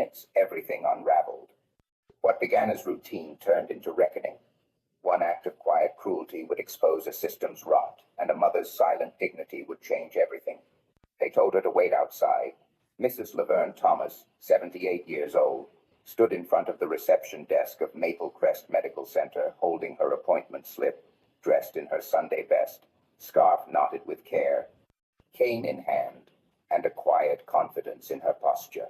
minutes, everything unraveled. What began as routine turned into reckoning. One act of quiet cruelty would expose a system's rot, and a mother's silent dignity would change everything. They told her to wait outside. Mrs. Laverne Thomas, 78 years old, stood in front of the reception desk of Maple Crest Medical Center, holding her appointment slip, dressed in her Sunday best, scarf knotted with care, cane in hand, and a quiet confidence in her posture.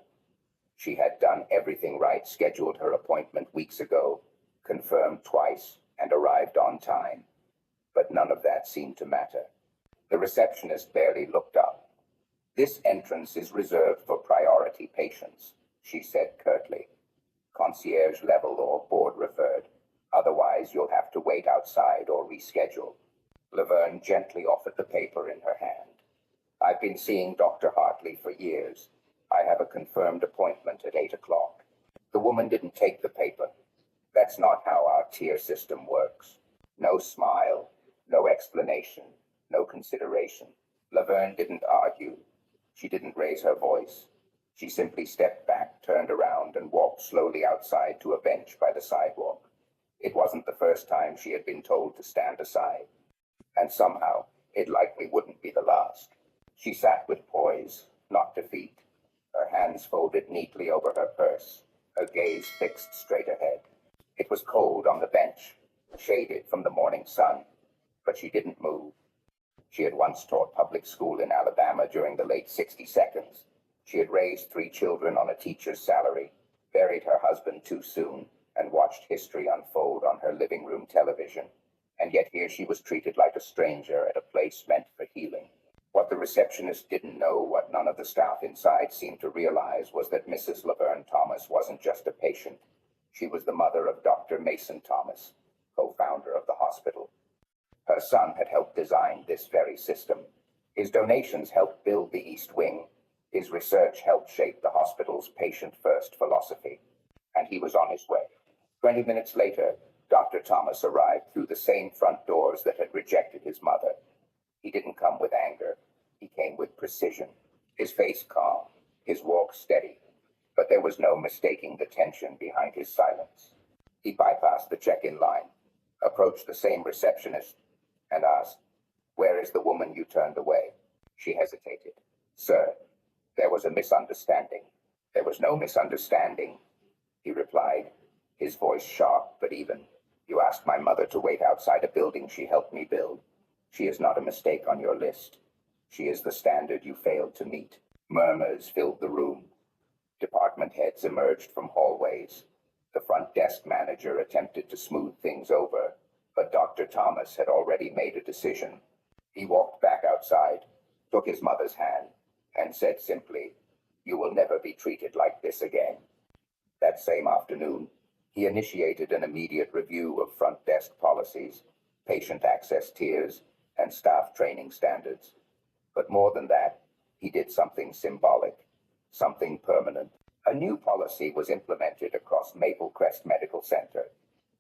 She had done everything right, scheduled her appointment weeks ago, confirmed twice, and arrived on time. But none of that seemed to matter. The receptionist barely looked up. "This entrance is reserved for priority patients," she said curtly. "Concierge level or board referred. Otherwise, you'll have to wait outside or reschedule." Laverne gently offered the paper in her hand. "I've been seeing Dr. Hartley for years. I have a confirmed appointment at 8 o'clock. The woman didn't take the paper. That's not how our tier system works. No smile, no explanation, no consideration. Laverne didn't argue. She didn't raise her voice. She simply stepped back, turned around, and walked slowly outside to a bench by the sidewalk. It wasn't the first time she had been told to stand aside. And somehow, it likely wouldn't be the last. She sat with poise, not defeat, her hands folded neatly over her purse, her gaze fixed straight ahead. It was cold on the bench, shaded from the morning sun, but she didn't move. She had once taught public school in Alabama during the late 60s. She had raised 3 children on a teacher's salary, buried her husband too soon, and watched history unfold on her living room television. And yet here she was treated like a stranger at a place meant for healing. What the receptionist didn't know, what none of the staff inside seemed to realize, was that Mrs. Laverne Thomas wasn't just a patient. She was the mother of Dr. Mason Thomas, co-founder of the hospital. Her son had helped design this very system. His donations helped build the East Wing. His research helped shape the hospital's patient-first philosophy. And he was on his way. 20 minutes later, Dr. Thomas arrived through the same front doors that had rejected his mother. He didn't come with anger. He came with precision, his face calm, his walk steady. But there was no mistaking the tension behind his silence. He bypassed the check-in line, approached the same receptionist, and asked, "Where is the woman you turned away?" She hesitated. "Sir, there was a misunderstanding." "There was no misunderstanding," he replied, his voice sharp but even. "You asked my mother to wait outside a building she helped me build. She is not a mistake on your list. She is the standard you failed to meet." Murmurs filled the room. Department heads emerged from hallways. The front desk manager attempted to smooth things over, but Dr. Thomas had already made a decision. He walked back outside, took his mother's hand, and said simply, "You will never be treated like this again." That same afternoon, he initiated an immediate review of front desk policies, patient access tiers, and staff training standards. But more than that, he did something symbolic, something permanent. A new policy was implemented across Maple Crest Medical Center.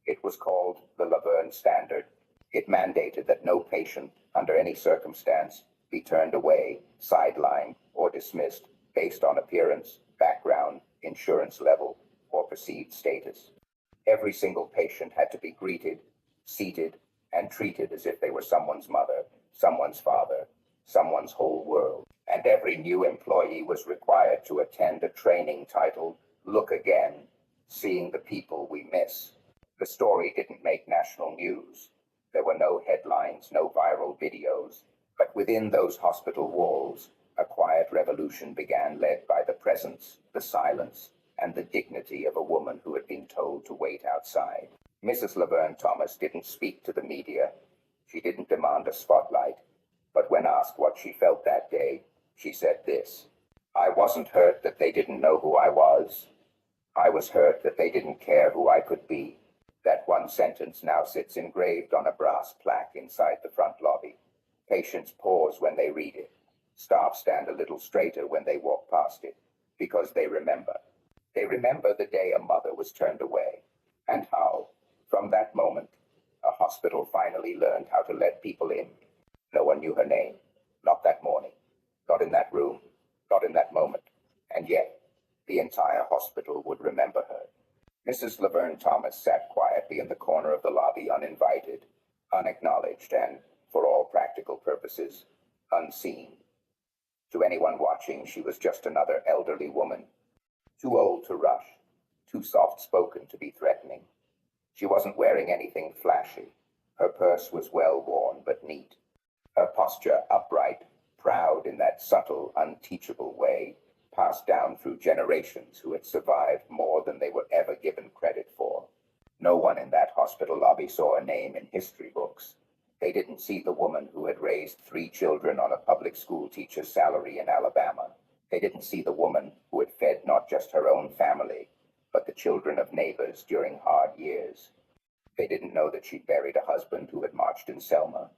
It was called the Laverne Standard. It mandated that no patient, under any circumstance, be turned away, sidelined, or dismissed based on appearance, background, insurance level, or perceived status. Every single patient had to be greeted, seated, and treated as if they were someone's mother, someone's father, someone's whole world. And every new employee was required to attend a training titled "Look Again, Seeing the People We Miss." The story didn't make national news. There were no headlines, no viral videos. But within those hospital walls, a quiet revolution began, led by the presence, the silence, and the dignity of a woman who had been told to wait outside. Mrs. Laverne Thomas didn't speak to the media. She didn't demand a spotlight. But when asked what she felt that day, she said this: "I wasn't hurt that they didn't know who I was. I was hurt that they didn't care who I could be." That one sentence now sits engraved on a brass plaque inside the front lobby. Patients pause when they read it. Staff stand a little straighter when they walk past it, because they remember. They remember the day a mother was turned away, and how, from that moment, a hospital finally learned how to let people in. No one knew her name, not that morning, not in that room, not in that moment. And yet, The entire hospital would remember her. Mrs. Laverne Thomas sat quietly in the corner of the lobby, uninvited, unacknowledged, and, for all practical purposes, unseen. To anyone watching, she was just another elderly woman, too old to rush, too soft-spoken to be threatening. She wasn't wearing anything flashy. Her purse was well worn but neat, her posture upright, proud in that subtle, unteachable way passed down through generations who had survived more than they were ever given credit for. No one in that hospital lobby saw a name in history books. They didn't see the woman who had raised 3 children on a public school teacher's salary in Alabama. They didn't see the woman who had fed not just her own family, but the children of neighbors during hard years. They didn't know that she'd buried a husband who had marched in Selma,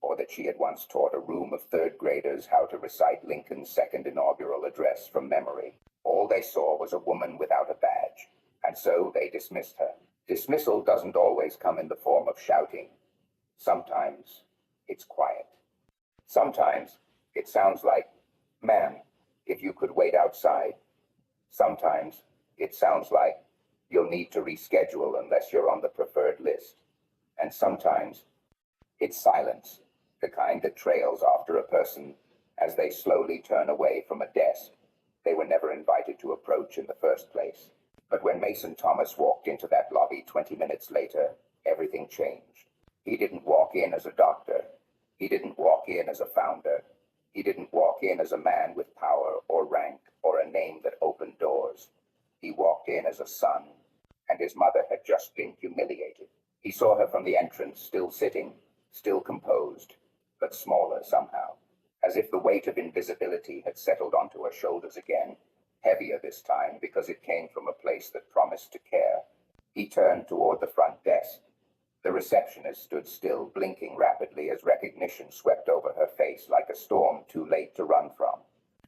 or that she had once taught a room of 3rd graders how to recite Lincoln's second inaugural address from memory. All they saw was a woman without a badge, and so they dismissed her. Dismissal doesn't always come in the form of shouting. Sometimes it's quiet. Sometimes it sounds like, "Ma'am, if you could wait outside." Sometimes it sounds like, "You'll need to reschedule unless you're on the preferred list." And sometimes it's silence, the kind that trails after a person as they slowly turn away from a desk they were never invited to approach in the first place. But when Mason Thomas walked into that lobby 20 minutes later, everything changed. He didn't walk in as a doctor. He didn't walk in as a founder. He didn't walk in as a man with power or rank or a name that opened doors. He walked in as a son, and his mother had just been humiliated. He saw her from the entrance, still sitting, still composed, but smaller somehow, as if the weight of invisibility had settled onto her shoulders again, heavier this time because it came from a place that promised to care. He turned toward the front desk. The receptionist stood still, blinking rapidly as recognition swept over her face like a storm too late to run from.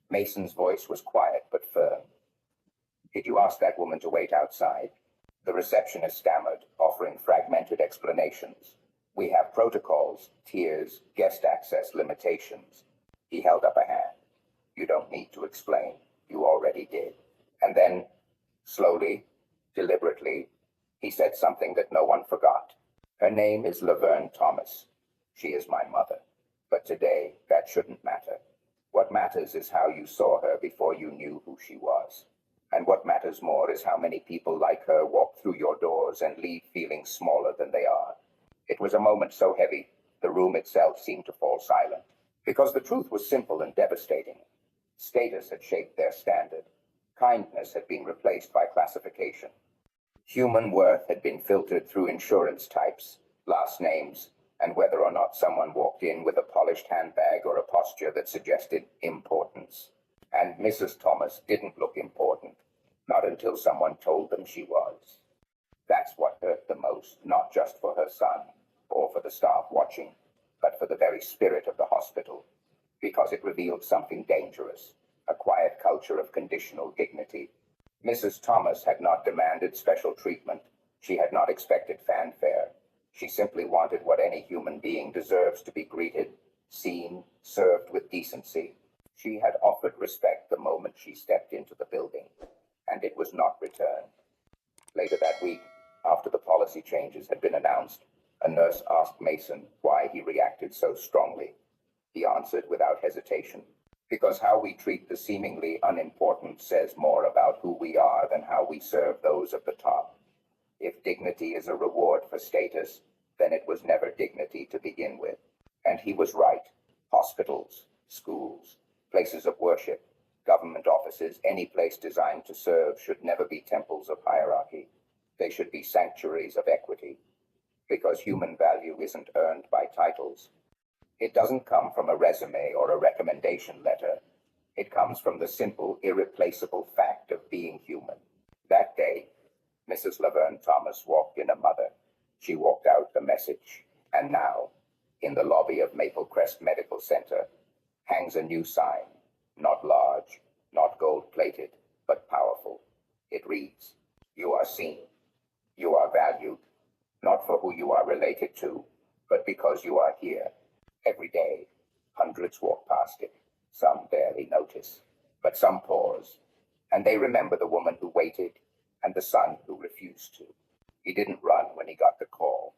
Mason's voice was quiet but firm. "Did you ask that woman to wait outside?" The receptionist stammered, offering fragmented explanations. "We have protocols, tiers, guest access limitations." He held up a hand. "You don't need to explain. You already did." And then, slowly, deliberately, he said something that no one forgot. "Her name is Laverne Thomas. She is my mother. But today, that shouldn't matter. What matters is how you saw her before you knew who she was. And what matters more is how many people like her walk through your doors and leave feeling smaller than they are." It was a moment so heavy, the room itself seemed to fall silent. Because the truth was simple and devastating. Status had shaped their standard. Kindness had been replaced by classification. Human worth had been filtered through insurance types, last names, and whether or not someone walked in with a polished handbag or a posture that suggested importance. And Mrs. Thomas didn't look important, not until someone told them she was. That's what hurt the most, not just for her son, or for the staff watching, but for the very spirit of the hospital, because it revealed something dangerous, a quiet culture of conditional dignity. Mrs. Thomas had not demanded special treatment. She had not expected fanfare. She simply wanted what any human being deserves: to be greeted, seen, served with decency. She had offered respect the moment she stepped into the building, and it was not returned. Later that week, after the policy changes had been announced, a nurse asked Mason why he reacted so strongly. He answered without hesitation, "Because how we treat the seemingly unimportant says more about who we are than how we serve those at the top. If dignity is a reward for status, then it was never dignity to begin with." And he was right. Hospitals, schools, places of worship, government offices, any place designed to serve should never be temples of hierarchy. They should be sanctuaries of equity, because human value isn't earned by titles. It doesn't come from a resume or a recommendation letter. It comes from the simple, irreplaceable fact of being human. That day, Mrs. Laverne Thomas walked in a mother. She walked out a message. And now, in the lobby of Maple Crest Medical Center, hangs a new sign, not large, not gold-plated, but powerful. It reads, "You are seen. You are valued, not for who you are related to, but because you are here." Every day, hundreds walk past it. Some barely notice, but some pause, And they remember the woman who waited and the son who refused to. He didn't run when he got the call.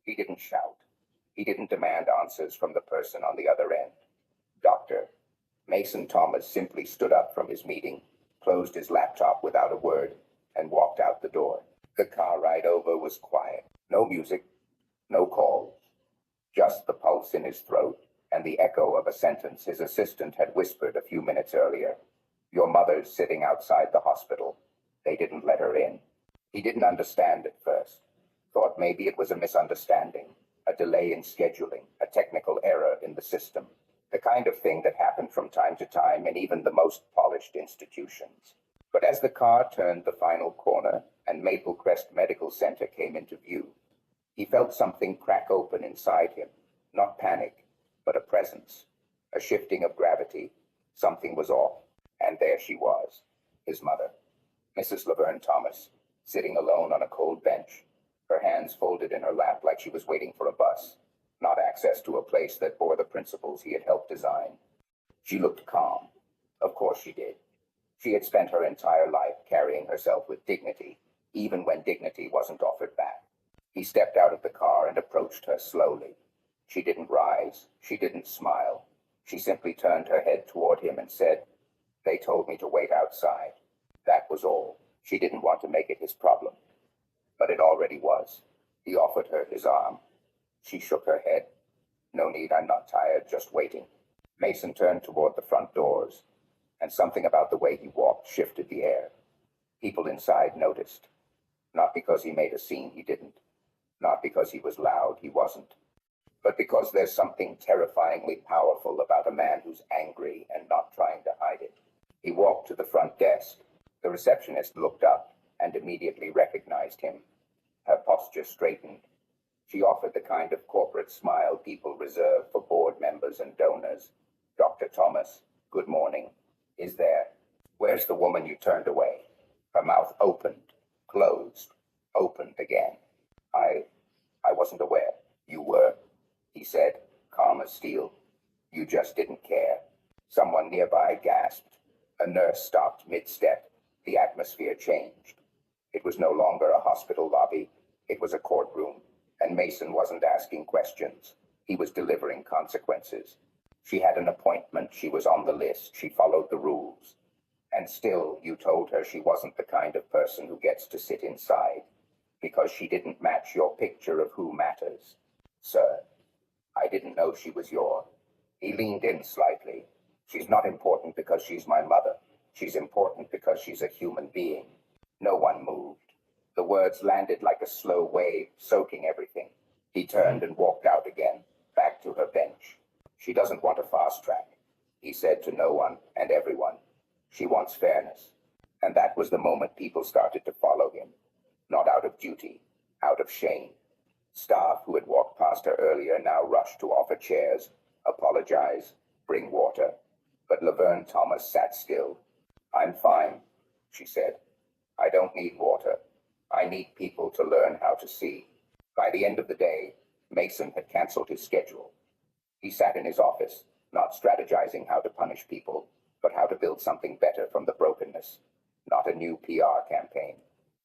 He didn't shout. He didn't demand answers from the person on the other end. Doctor. Mason Thomas simply stood up from his meeting, closed his laptop without a word, and walked out the door. The car ride over was quiet. No music, no calls, just the pulse in his throat and the echo of a sentence his assistant had whispered a few minutes earlier. Your mother's sitting outside the hospital. They didn't let her in. He didn't understand at first. Thought maybe it was a misunderstanding, a delay in scheduling, a technical error in the system. The kind of thing that happened from time to time in even the most polished institutions. But as the car turned the final corner and Maple Crest Medical Center came into view, he felt something crack open inside him. Not panic, but a presence, a shifting of gravity. Something was off. And there she was, his mother, Mrs. Laverne Thomas, sitting alone on a cold bench, her hands folded in her lap like she was waiting for a bus, not access to a place that bore the principles he had helped design. She looked calm. Of course she did. She had spent her entire life carrying herself with dignity, even when dignity wasn't offered back. He stepped out of the car and approached her slowly. She didn't rise. She didn't smile. She simply turned her head toward him and said, they told me to wait outside. That was all. She didn't want to make it his problem. But it already was. He offered her his arm. She shook her head. No need, I'm not tired, just waiting. Mason turned toward the front doors, and something about the way he walked shifted the air. People inside noticed. Not because he made a scene, he didn't. Not because he was loud, he wasn't. But because there's something terrifyingly powerful about a man who's angry and not trying to hide it. He walked to the front desk. The receptionist looked up and immediately recognized him. Her posture straightened. She offered the kind of corporate smile people reserve for board members and donors. Dr. Thomas, good morning. Is there? Where's the woman you turned away? Her mouth opened, closed, opened again. I wasn't aware. You were, he said, calm as steel. You just didn't care. Someone nearby gasped. A nurse stopped mid-step. The atmosphere changed. It was no longer a hospital lobby. It was a courtroom, and Mason wasn't asking questions. He was delivering consequences. She had an appointment. She was on the list. She followed the rules. And still, you told her she wasn't the kind of person who gets to sit inside, because she didn't match your picture of who matters. Sir, I didn't know she was your. He leaned in slightly. She's not important because she's my mother. She's important because she's a human being. No one moved. The words landed like a slow wave, soaking everything. He turned and walked out again, back to her bench. She doesn't want a fast track, he said to no one and everyone. She wants fairness. And that was the moment people started to follow him. Not out of duty, out of shame. Staff who had walked past her earlier now rushed to offer chairs, apologize, bring water. But Laverne Thomas sat still. I'm fine, she said. I don't need water. I need people to learn how to see. By the end of the day, Mason had canceled his schedule. He sat in his office, not strategizing how to punish people, but how to build something better from the brokenness. Not a new PR campaign.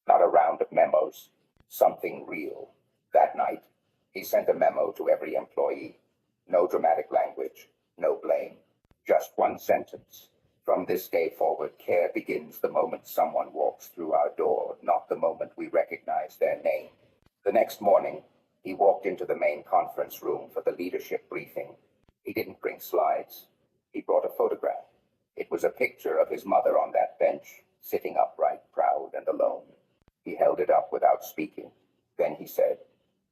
Not a round of memos. Something real. That night, he sent a memo to every employee. No dramatic language. No blame. Just one sentence. From this day forward, care begins the moment someone walks through our door, not the moment we recognize their name. The next morning, he walked into the main conference room for the leadership briefing. He didn't bring slides. He brought a photograph. It was a picture of his mother on that bench, sitting upright, proud and alone. He held it up without speaking. Then he said,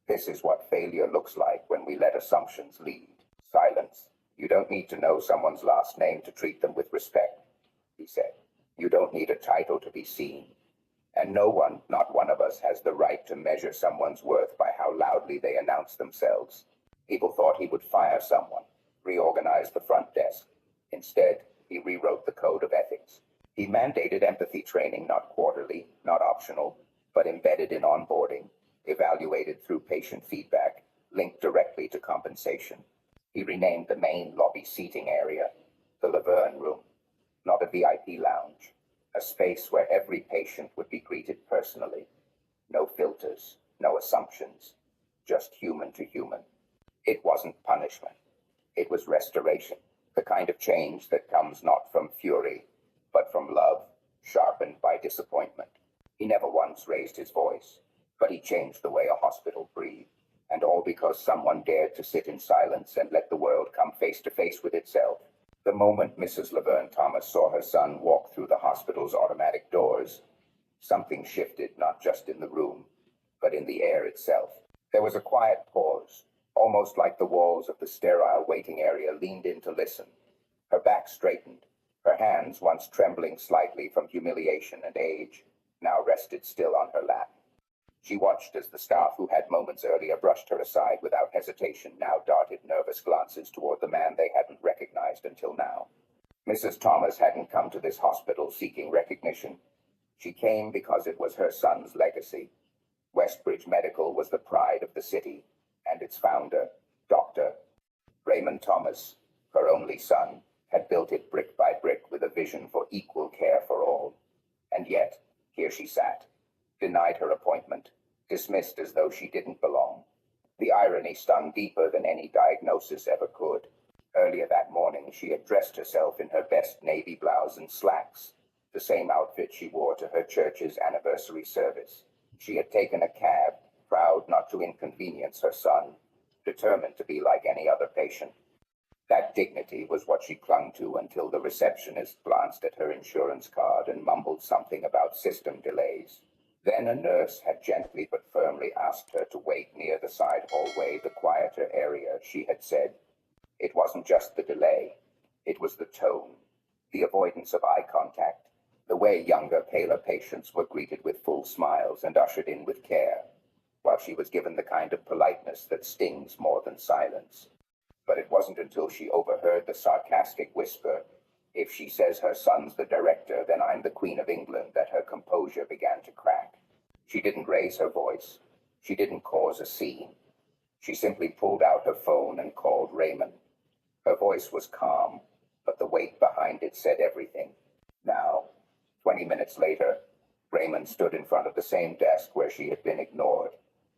"This is what failure looks like when we let assumptions lead." Silence. "You don't need to know someone's last name to treat them with respect," he said. "You don't need a title to be seen. And no one, not one of us, has the right to measure someone's worth by how loudly they announce themselves." People thought he would fire someone, reorganize the front desk. Instead, he rewrote the code of ethics. He mandated empathy training, not quarterly, not optional, but embedded in onboarding, evaluated through patient feedback, linked directly to compensation. He renamed the main lobby seating area the Laverne Room, not a VIP lounge, a space where every patient would be greeted personally. No filters, no assumptions, just human to human. It wasn't punishment. It was restoration, the kind of change that comes not from fury, but from love, sharpened by disappointment. He never once raised his voice, but he changed the way a hospital breathed, and all because someone dared to sit in silence and let the world come face to face with itself. The moment Mrs. Laverne Thomas saw her son walk through the hospital's automatic doors, something shifted not just in the room, but in the air itself. There was a quiet pause, almost like the walls of the sterile waiting area leaned in to listen. Her back straightened. Her hands, once trembling slightly from humiliation and age, now rested still on her lap. She watched as the staff who had moments earlier brushed her aside without hesitation now darted nervous glances toward the man they hadn't recognized until now. Mrs. Thomas hadn't come to this hospital seeking recognition. She came because it was her son's legacy. Westbridge Medical was the pride of the city, and its founder, Dr. Raymond Thomas, her only son, had built it brick by brick with a vision for equal care for all. And yet, here she sat, denied her appointment, dismissed as though she didn't belong. The irony stung deeper than any diagnosis ever could. Earlier that morning, she had dressed herself in her best navy blouse and slacks, the same outfit she wore to her church's anniversary service. She had taken a cab, proud not to inconvenience her son, determined to be like any other patient. That dignity was what she clung to until the receptionist glanced at her insurance card and mumbled something about system delays. Then a nurse had gently but firmly asked her to wait near the side hallway, the quieter area, she had said. It wasn't just the delay. It was the tone, the avoidance of eye contact, the way younger, paler patients were greeted with full smiles and ushered in with care, while she was given the kind of politeness that stings more than silence. But it wasn't until she overheard the sarcastic whisper, "If she says her son's the director, then I'm the Queen of England," that her composure began to crack. She didn't raise her voice. She didn't cause a scene. She simply pulled out her phone and called Raymond. Her voice was calm, but the weight behind it said everything. Now, 20 minutes later, Raymond stood in front of the same desk where she had been ignored.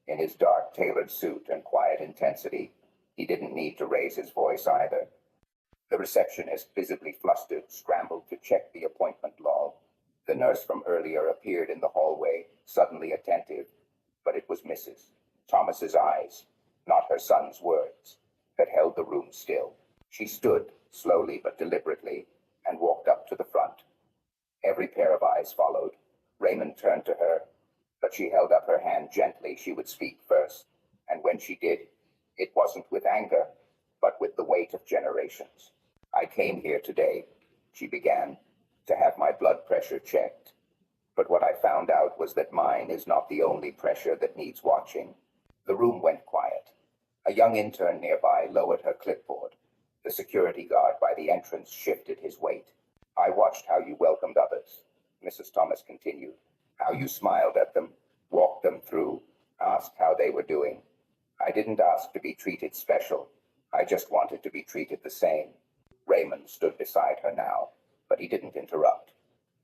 In his dark, tailored suit and quiet intensity, he didn't need to raise his voice either. The receptionist, visibly flustered, scrambled to check the appointment log. The nurse from earlier appeared in the hallway, suddenly attentive, but it was Mrs. Thomas's eyes, not her son's words, that held the room still. She stood, slowly but deliberately, and walked up to the front. Every pair of eyes followed. Raymond turned to her, but she held up her hand gently. She would speak first, and when she did, it wasn't with anger, but with the weight of generations. "I came here today," she began, "to have my blood pressure checked. But what I found out was that mine is not the only pressure that needs watching." The room went quiet. A young intern nearby lowered her clipboard. The security guard by the entrance shifted his weight. "I watched how you welcomed others," Mrs. Thomas continued. "How you smiled at them, walked them through, asked how they were doing. I didn't ask to be treated special. I just wanted to be treated the same." Raymond stood beside her now, but he didn't interrupt.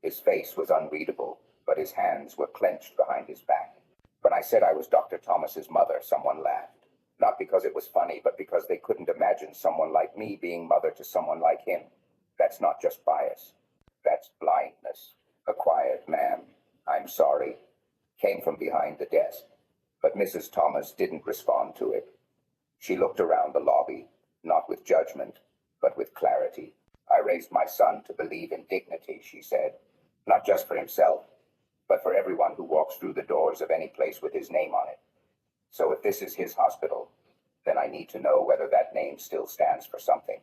His face was unreadable, but his hands were clenched behind his back. "When I said I was Dr. Thomas's mother, someone laughed. Not because it was funny, but because they couldn't imagine someone like me being mother to someone like him. That's not just bias. That's blindness." A quiet, "Ma'am, I'm sorry," came from behind the desk, but Mrs. Thomas didn't respond to it. She looked around the lobby, not with judgment, but with clarity. "I raised my son to believe in dignity," she said, "not just for himself, but for everyone who walks through the doors of any place with his name on it. So if this is his hospital, then I need to know whether that name still stands for something."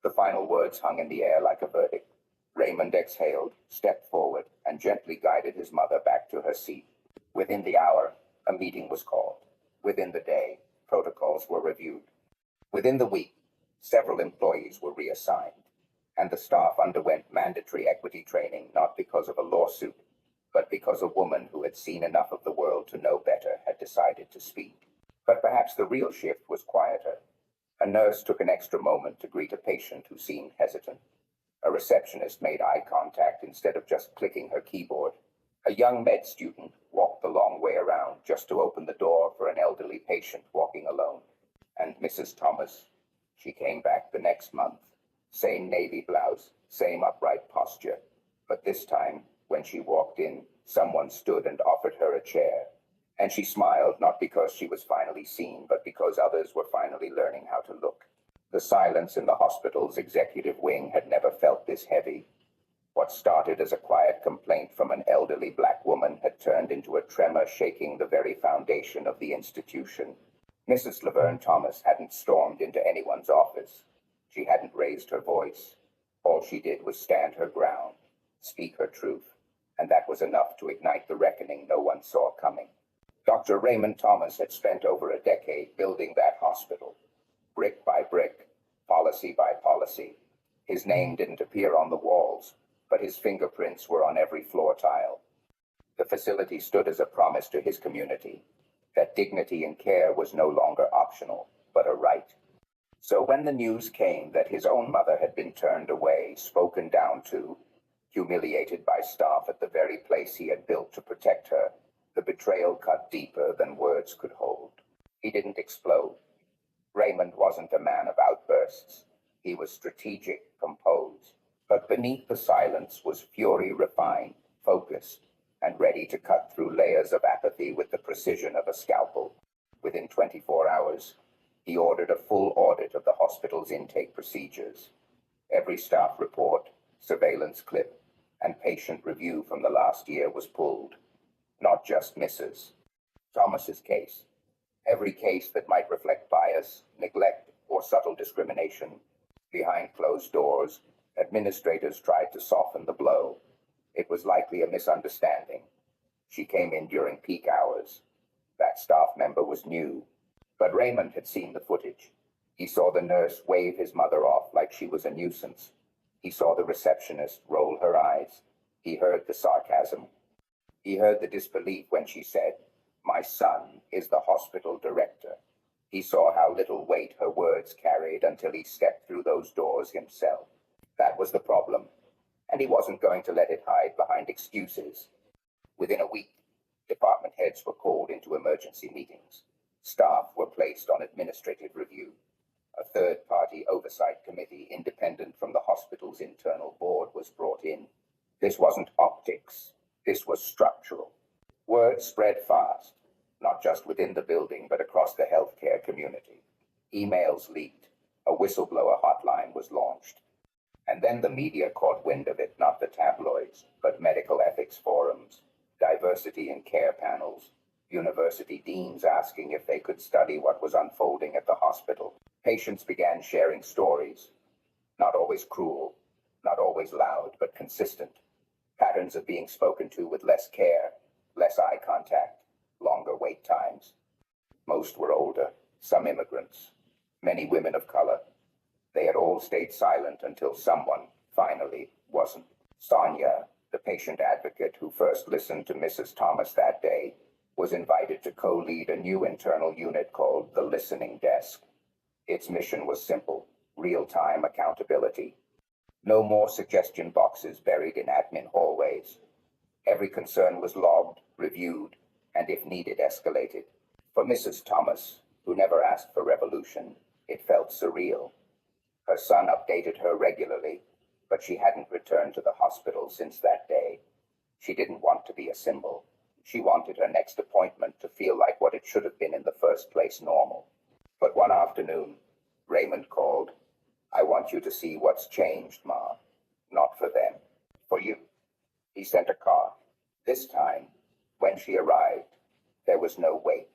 The final words hung in the air like a verdict. Raymond exhaled, stepped forward, and gently guided his mother back to her seat. Within the hour, a meeting was called. Within the day, protocols were reviewed. Within the week, several employees were reassigned, and the staff underwent mandatory equity training not because of a lawsuit, but because a woman who had seen enough of the world to know better had decided to speak. But perhaps the real shift was quieter. A nurse took an extra moment to greet a patient who seemed hesitant. A receptionist made eye contact instead of just clicking her keyboard. A young med student walked the long way around just to open the door for an elderly patient walking alone. And Mrs. Thomas, she came back the next month. Same navy blouse, same upright posture. But this time, when she walked in, someone stood and offered her a chair. And she smiled, not because she was finally seen, but because others were finally learning how to look. The silence in the hospital's executive wing had never felt this heavy. What started as a quiet complaint from an elderly black woman had turned into a tremor shaking the very foundation of the institution. Mrs. Laverne Thomas hadn't stormed into anyone's office. She hadn't raised her voice. All she did was stand her ground, speak her truth, and that was enough to ignite the reckoning no one saw coming. Dr. Raymond Thomas had spent over a decade building that hospital, brick by brick, policy by policy. His name didn't appear on the walls, but his fingerprints were on every floor tile. The facility stood as a promise to his community that dignity and care was no longer optional, but a right. So when the news came that his own mother had been turned away, spoken down to, humiliated by staff at the very place he had built to protect her, the betrayal cut deeper than words could hold. He didn't explode. Raymond wasn't a man of outbursts. He was strategic, composed. But beneath the silence was fury refined, focused, and ready to cut through layers of apathy with the precision of a scalpel. Within 24 hours, he ordered a full audit of the hospital's intake procedures. Every staff report, surveillance clip, and patient review from the last year was pulled. Not just Mrs. Thomas's case. Every case that might reflect bias, neglect, or subtle discrimination. Behind closed doors, administrators tried to soften the blow. It was likely a misunderstanding. She came in during peak hours. That staff member was new. But Raymond had seen the footage. He saw the nurse wave his mother off like she was a nuisance. He saw the receptionist roll her eyes. He heard the sarcasm. He heard the disbelief when she said, "My son is the hospital director." He saw how little weight her words carried until he stepped through those doors himself. That was the problem, and he wasn't going to let it hide behind excuses. Within a week, department heads were called into emergency meetings. Staff were placed on administrative review. A third-party oversight committee, independent from the hospital's internal board, was brought in. This wasn't optics. This was structural. Word spread fast, not just within the building, but across the healthcare community. Emails leaked. A whistleblower hotline was launched. And then the media caught wind of it, not the tabloids, but medical ethics forums, diversity and care panels, university deans asking if they could study what was unfolding at the hospital. Patients began sharing stories, not always cruel, not always loud, but consistent. Patterns of being spoken to with less care, less eye contact, longer wait times. Most were older, some immigrants, many women of color. They had all stayed silent until someone, finally, wasn't. Sonia, the patient advocate who first listened to Mrs. Thomas that day, was invited to co-lead a new internal unit called the Listening Desk. Its mission was simple: real-time accountability. No more suggestion boxes buried in admin hallways. Every concern was logged, reviewed, and if needed, escalated. For Mrs. Thomas, who never asked for revolution, it felt surreal. Her son updated her regularly, but she hadn't returned to the hospital since that day. She didn't want to be a symbol. She wanted her next appointment to feel like what it should have been in the first place, normal. But one afternoon, Raymond called. "I want you to see what's changed, Ma. Not for them. For you." He sent a car. This time, when she arrived, there was no wait.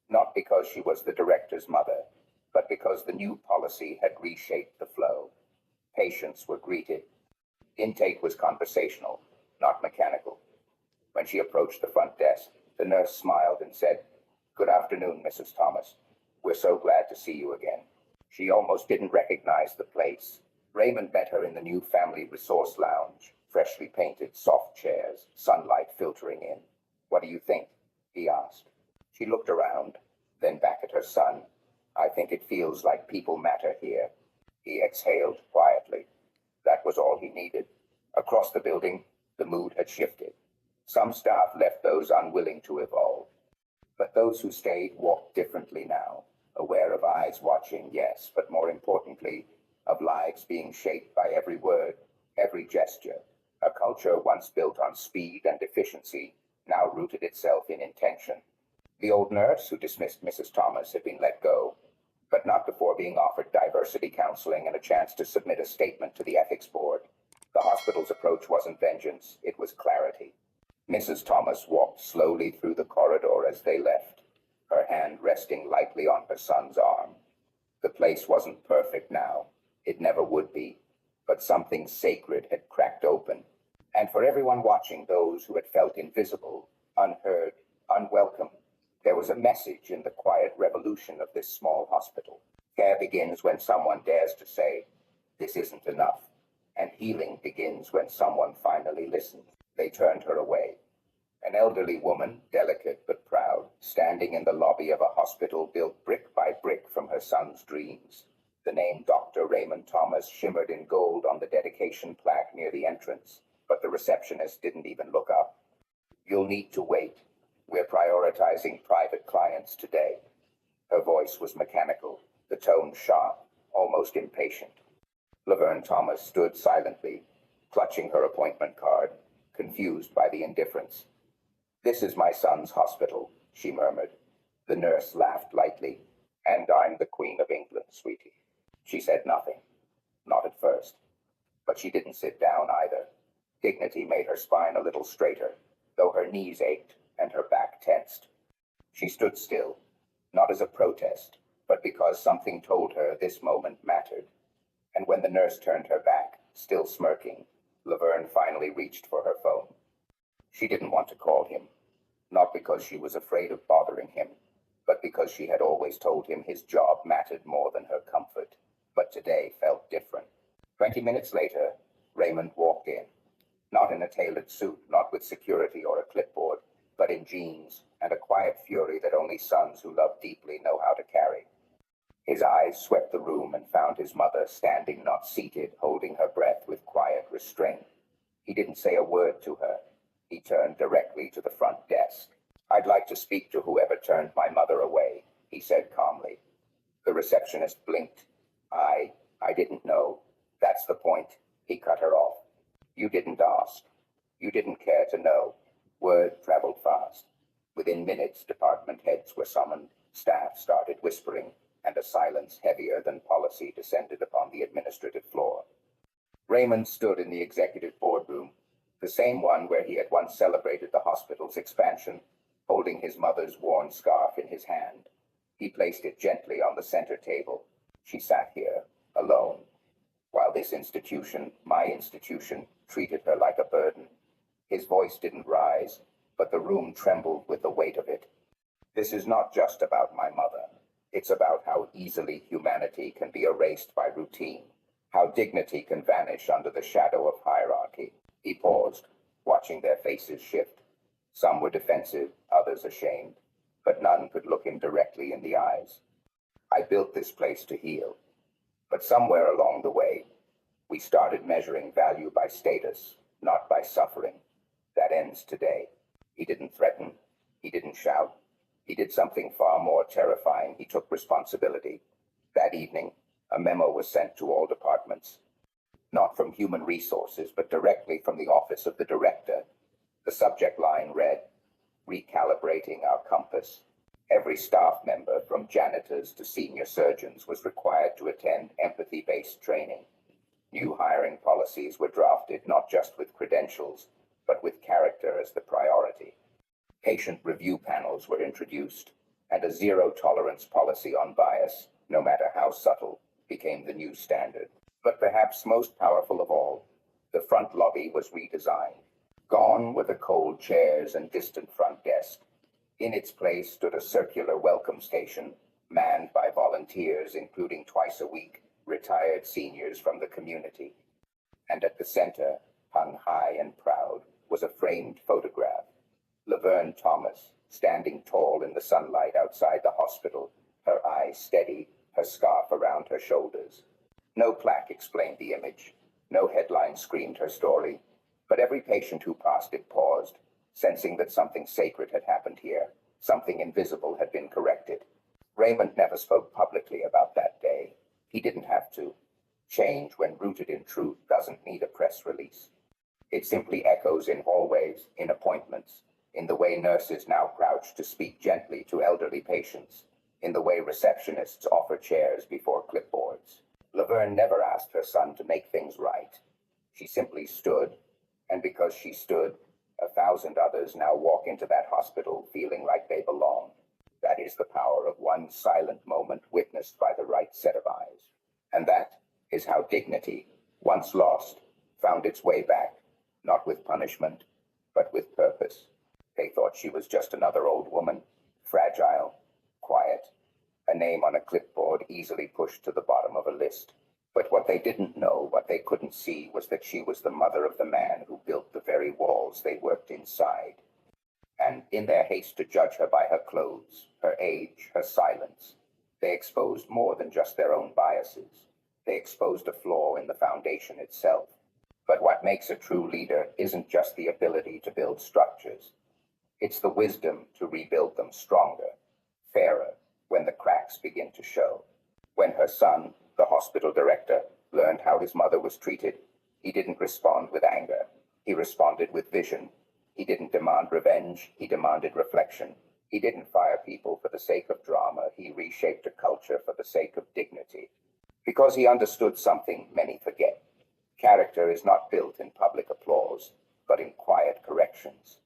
Not because she was the director's mother, but because the new policy had reshaped the flow. Patients were greeted. Intake was conversational, not mechanical. When she approached the front desk, the nurse smiled and said, "Good afternoon, Mrs. Thomas. We're so glad to see you again." She almost didn't recognize the place. Raymond met her in the new family resource lounge, freshly painted, soft chairs, sunlight filtering in. "What do you think?" he asked. She looked around, then back at her son. "I think it feels like people matter here." He exhaled quietly. That was all he needed. Across the building, the mood had shifted. Some staff left those unwilling to evolve. But those who stayed walked differently now, aware of eyes watching, yes, but more importantly, of lives being shaped by every word, every gesture. A culture once built on speed and efficiency now rooted itself in intention. The old nurse who dismissed Mrs. Thomas had been let go, but not before being offered diversity counseling and a chance to submit a statement to the ethics board. The hospital's approach wasn't vengeance, it was clarity. Mrs. Thomas walked slowly through the corridor as they left, her hand resting lightly on her son's arm. The place wasn't perfect now, it never would be, but something sacred had cracked open. And for everyone watching, those who had felt invisible, unheard, unwelcome, there was a message in the quiet revolution of this small hospital. Care begins when someone dares to say, "This isn't enough." And healing begins when someone finally listens. They turned her away. An elderly woman, delicate but proud, standing in the lobby of a hospital built brick by brick from her son's dreams. The name Dr. Raymond Thomas shimmered in gold on the dedication plaque near the entrance, but the receptionist didn't even look up. "You'll need to wait. We're prioritizing private clients today." Her voice was mechanical, the tone sharp, almost impatient. Laverne Thomas stood silently, clutching her appointment card, confused by the indifference. "This is my son's hospital," she murmured. The nurse laughed lightly. "And I'm the Queen of England, sweetie." She said nothing. Not at first. But she didn't sit down either. Dignity made her spine a little straighter, though her knees ached and her back tensed. She stood still, not as a protest, but because something told her this moment mattered. And when the nurse turned her back, still smirking, Laverne finally reached for her phone. She didn't want to call him, not because she was afraid of bothering him, but because she had always told him his job mattered more than her comfort. But today felt different. 20 minutes later, Raymond walked in. Not in a tailored suit, not with security or a clipboard, but in jeans and a quiet fury that only sons who love deeply know how to carry. His eyes swept the room and found his mother standing, not seated, holding her breath with quiet restraint. He didn't say a word to her. He turned directly to the front desk. "I'd like to speak to whoever turned my mother away," he said calmly. The receptionist blinked. I didn't know. That's the point." He cut her off. "You didn't ask. You didn't care to know." Word traveled fast. Within minutes, department heads were summoned, staff started whispering, and a silence heavier than policy descended upon the administrative floor. Raymond stood in the executive boardroom, the same one where he had once celebrated the hospital's expansion, holding his mother's worn scarf in his hand. He placed it gently on the center table. She sat here, alone, while this institution, my institution, treated her like a burden. His voice didn't rise, but the room trembled with the weight of it. "This is not just about my mother. It's about how easily humanity can be erased by routine, how dignity can vanish under the shadow of hierarchy." He paused, watching their faces shift. Some were defensive, others ashamed, but none could look him directly in the eyes. "I built this place to heal, but somewhere along the way, we started measuring value by status, not by suffering. That ends today." He didn't threaten. He didn't shout. He did something far more terrifying. He took responsibility. That evening, a memo was sent to all departments. Not from human resources, but directly from the office of the director. The subject line read, "Recalibrating our compass." Every staff member, from janitors to senior surgeons, was required to attend empathy-based training. New hiring policies were drafted not just with credentials, but with character as the priority. Patient review panels were introduced, and a zero-tolerance policy on bias, no matter how subtle, became the new standard. But perhaps most powerful of all, the front lobby was redesigned. Gone were the cold chairs and distant front desk. In its place stood a circular welcome station, manned by volunteers, including twice a week retired seniors from the community. And at the center, hung high and proud, was a framed photograph. Laverne Thomas, standing tall in the sunlight outside the hospital, her eyes steady, her scarf around her shoulders. No plaque explained the image. No headline screamed her story, but every patient who passed it paused, sensing that something sacred had happened here, something invisible had been corrected. Raymond never spoke publicly about that day. He didn't have to. Change, when rooted in truth, doesn't need a press release. It simply echoes in hallways, in appointments, in the way nurses now crouch to speak gently to elderly patients, in the way receptionists offer chairs before clipboards. Laverne never asked her son to make things right. She simply stood, and because she stood, 1,000 others now walk into that hospital feeling like they belong. That is the power of one silent moment witnessed by the right set of eyes. And that is how dignity, once lost, found its way back, not with punishment, but with purpose. They thought she was just another old woman, fragile, quiet, a name on a clipboard easily pushed to the bottom of a list. But what they didn't know, what they couldn't see, was that she was the mother of the man who built the very walls they worked inside. And in their haste to judge her by her clothes, her age, her silence, they exposed more than just their own biases. They exposed a flaw in the foundation itself. But what makes a true leader isn't just the ability to build structures. It's the wisdom to rebuild them stronger, fairer, when the cracks begin to show. When her son, the hospital director, learned how his mother was treated, he didn't respond with anger. He responded with vision. He didn't demand revenge. He demanded reflection. He didn't fire people for the sake of drama. He reshaped a culture for the sake of dignity. Because he understood something many forget. Character is not built in public applause, but in quiet corrections.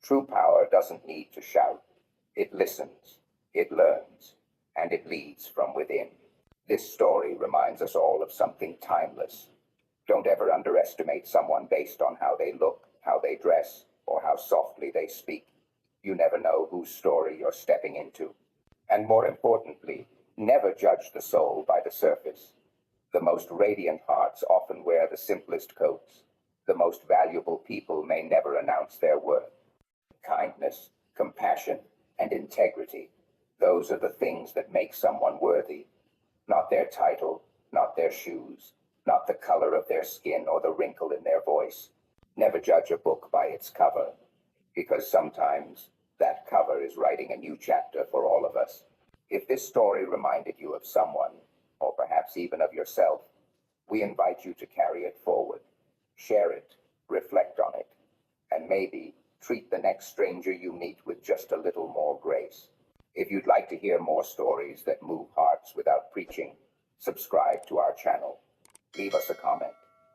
True power doesn't need to shout. It listens, it learns, and it leads from within. This story reminds us all of something timeless. Don't ever underestimate someone based on how they look, how they dress, or how softly they speak. You never know whose story you're stepping into. And more importantly, never judge the soul by the surface. The most radiant hearts often wear the simplest coats. The most valuable people may never announce their worth. Kindness, compassion, and integrity. Those are the things that make someone worthy. Not their title, not their shoes, not the color of their skin or the wrinkle in their voice. Never judge a book by its cover, because sometimes that cover is writing a new chapter for all of us. If this story reminded you of someone, or perhaps even of yourself, we invite you to carry it forward, share it, reflect on it, and maybe treat the next stranger you meet with just a little more grace. If you'd like to hear more stories that move hearts without preaching, subscribe to our channel. Leave us a comment.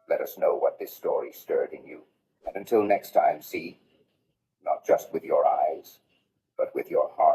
Let us know what this story stirred in you. And until next time, see, not just with your eyes, but with your heart.